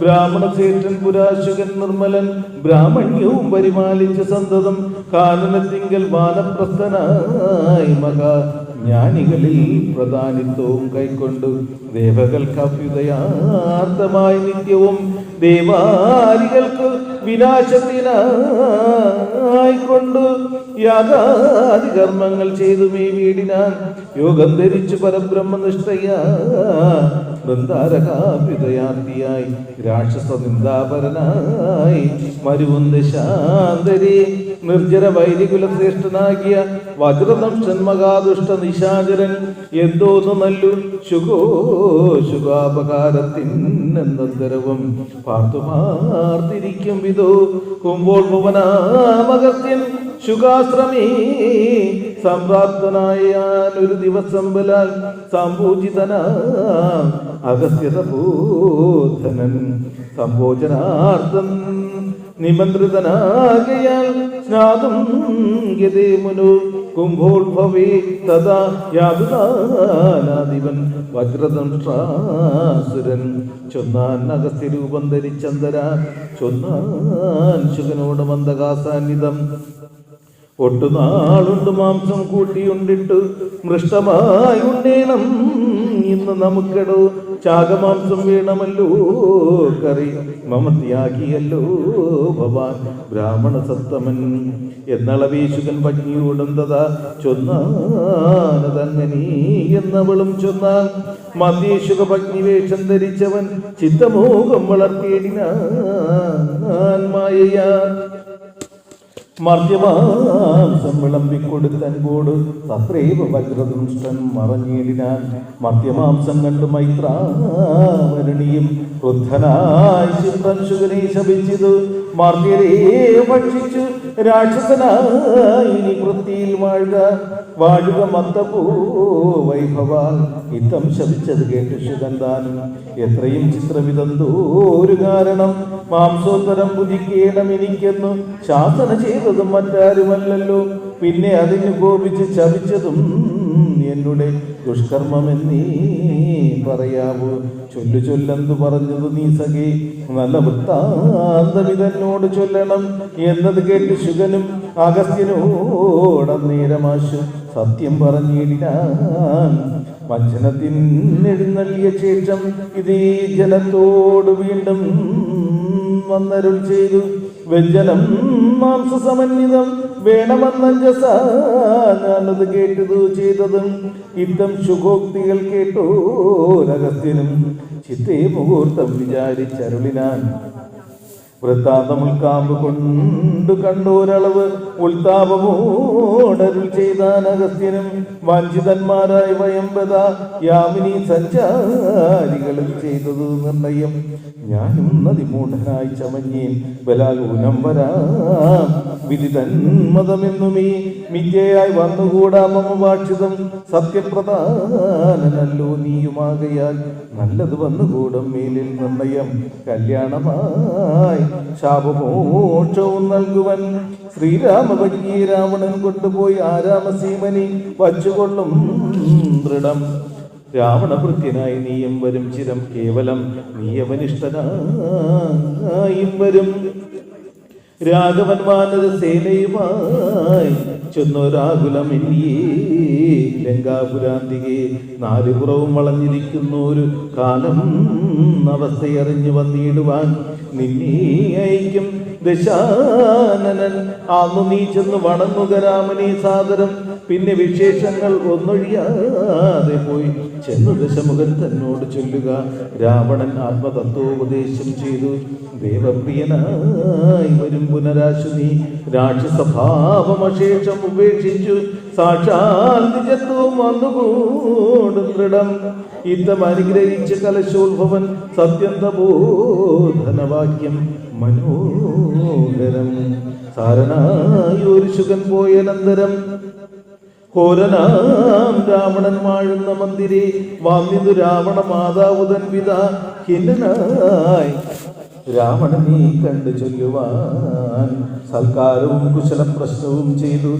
ബ്രാഹ്മണശ്രേഷ്ഠൻ പുരാശുകൻ നിർമ്മലൻ ബ്രാഹ്മണ്യവും പരിപാലിച്ച സന്തതം കാനനത്തിങ്കൽ വാനപ്രസ്ഥനായി മഹാ ജ്ഞാനികളിൽ പ്രധാനിത്വവും കൈക്കൊണ്ടു ദേവകൾക്കഭ്യുദയാർത്ഥമായി നിത്യവും ദേവാദികൾക്ക് വിനാശത്തിനായിക്കൊണ്ടു യാഗാദി കർമ്മങ്ങൾ ചെയ്തു മേ വീടിനാൻ യോഗം ധരിച്ചു പരബ്രഹ്മനിഷ്ഠയാ ബന്ധാരകാഭ്യുദയാർത്ഥിയായി രാക്ഷസ നിന്ദാപരനായി മരുവുന്ന ശാന്തരി നിർജ്ജര വൈരികുല ശ്രേഷ്ഠനാകിയ വജ്രദംഷൻ മഹാദുഷ്ട നിശാചരൻ എന്തോന്നു നല്ലു ശുഗാപകാരത്തിനെന്തരവും പാർത്തുമാർത്തിരിക്കും വിധോ കുമ്പോൾ ഭുവനാമകത്യൻ ശുഗാശ്രമേ സംപ്രാപ്തനായ ഒരു ദിവസം ബലാൽ സംഭൂജിതനാ അഗസ്ത്യതബോധനൻ സംഭോജനാർത്ഥം നിമന്ത്രിതനാകയാൽ സ്നാതും യതേ മുനു കുംഭോത്ഭവേ തഥാ യാതുനാദിവൻ വജ്രദംഷ്ട്രാസുരൻ ചൊന്നാൻ അഗസ്ത്യരൂപം ധരിച്ചന്തര ചൊന്നാൻ ശുകനോട് മന്ദകാസാന്നിധം ഒട്ടുനാളുണ്ട് മാംസം കൂട്ടിയുണ്ടിട്ട് മൃഷ്ടമായി ഉണ്ണേണം ഇന്ന് നമുക്കെടോ ചാകമാംസം വേണമല്ലോ കറി മമത്യാകിയല്ലോ ഭവാൻ ബ്രാഹ്മണ സത്തമൻ എന്നളവീശുകൻ പത്നിയോടും തഥാ ചൊന്നാനതങ്ങനെ എന്നവളും ചൊന്നാൻ മധ്യേശുക പത്നി വേഷം ധരിച്ചവൻ ചിത്തമോഹം വളർത്തിയിടിനാൻ മായയാ മർദ്യമാംസം വിളമ്പിക്കൊടുത്തൻപോട് തത്രൈവ വജ്രദംഷ്ടൻ മറഞ്ഞേടിനാൻ മർദ്യമാംസം കണ്ട് മൈത്രാവരണിയും ക്രുദ്ധനായി ചിന്തൻ ശുകനെ ശപിച്ചത് മർദ്യരെ ഭക്ഷിച്ചു രാക്ഷസനായി ഇനി വൃത്തിയിൽ വാഴുക മത്തപ്പോ വൈഭവാൻ ഇത്തം ശപിച്ചത് കേട്ട് ശുകൻ താനും എത്രയും ചിത്രമിതന്തോരു കാരണം മാംസോത്തരം പുതിക്കേണം എനിക്കെന്നു ശാസന ചെയ്തതും മറ്റാരുമല്ലല്ലോ പിന്നെ അതിന് കോപിച്ച് ശപിച്ചതും എന്നുടെ ദുഷ്കർമ്മമെന്നീ പറയാവൂ ചൊല്ലെന്തു പറഞ്ഞത് നീ സഖേ നല്ല വൃത്താന്തമിതെന്നോട് ചൊല്ലണം എന്നത് കേട്ട് ശുകനും അഗസ്ത്യനോടന്നേരമാശു സത്യം പറഞ്ഞിടിനാൻ വഞ്ചനത്തിനെഴുന്നള്ളിയ ശേഷം ഇതേ ജനത്തോട് വീണ്ടും വന്നരുൾ ചെയ്തു വ്യഞ്ജനം മാംസസമന്വിതം വേണമെന്നഞ്ജസ ഞാനത് കേട്ടതു ചെയ്തതും ഇത്തം ശുഭോക്തികൾ കേട്ടോരഗസ്ത്യനും ചിത്തേ മുഹൂർത്തം വിചാരിച്ചരുളിനാൻ വൃത്താന്തം ഉൾക്കാമ്പ് കൊണ്ടു കണ്ടോരളവ് ഉൾത്താപമോടരുൾ ചെയ്താൻ അഗസ്ത്യനും വാഞ്ചിതന്മാരായ വയംബദ യാമിനി സഞ്ചാരികളും ചെയ്തത് നിർണയം ഞാനും നദിമൂഢനായി ചമഞ്ഞേൻ ബലാലൂനം വരാം വിധി തന്മതമെന്നുമീ മിഥ്യയായി വന്നുകൂടാ മമ ഭാഷിതം സത്യപ്രധാനല്ലോ നീയുമാകയാൽ നല്ലത് വന്നുകൂടും മേലിൽ നിർണയം കല്യാണമായി ശാപമോക്ഷവും നൽകുവൻ ശ്രീരാമഭജ്ഞി രാവണൻ കൊണ്ടുപോയി ആരാമസീമനി വച്ചുകൊള്ളും ദൃഢം രാവണഭൃത്യനായി നീയും വരും ചിരം കേവലം നീയവനിഷ്ഠനായും വരും രാഘവൻ വാനര സേനയുമായി ചെന്നൊരാകുലമെന്നിയേ ലങ്കാപുരാന്തികെ നാലുപുറവും വളഞ്ഞിരിക്കുന്നു ഒരു കാലം അവസ്ഥയറിഞ്ഞു വന്നിടുവാൻ നിന്നെ അയക്കും ദശാനനൻ ആന്നു നീ ചെന്ന് വണങ്ങുക രാമനെ സാദരം പിന്നെ വിശേഷങ്ങൾ ഒന്നൊഴിയാതെ പോയി ചെന്നു ദശമുഖൻ തന്നോട് ചൊല്ലുക രാവണൻ ആത്മതത്വോപദേശം ചെയ്തു ദേവപ്രിയനായി വരും പുനരാശു നീ രാക്ഷസഭാവമശേഷം ഉപേക്ഷിച്ചു സാക്ഷാൽ നിജത്വം വന്നുകൂടും ദൃഢം ഇത്തം അനുഗ്രഹിച്ച് കലശോത്ഭവൻ സത്യന്തബോധനവാക്യം മനോഹരം സാരനായി ഒരു ശുകൻ പോയനന്തരം ഘോരനാം രാവണൻ വാഴുന്ന മന്ദിരെ വാമ്യതു രാവണ മാതാവുതൻ പിത ഹിന്നനായി രാവണനെ കണ്ടു ചൊല്ലുവാൻ സൽക്കാരവും കുശല പ്രശ്നവും ചെയ്തു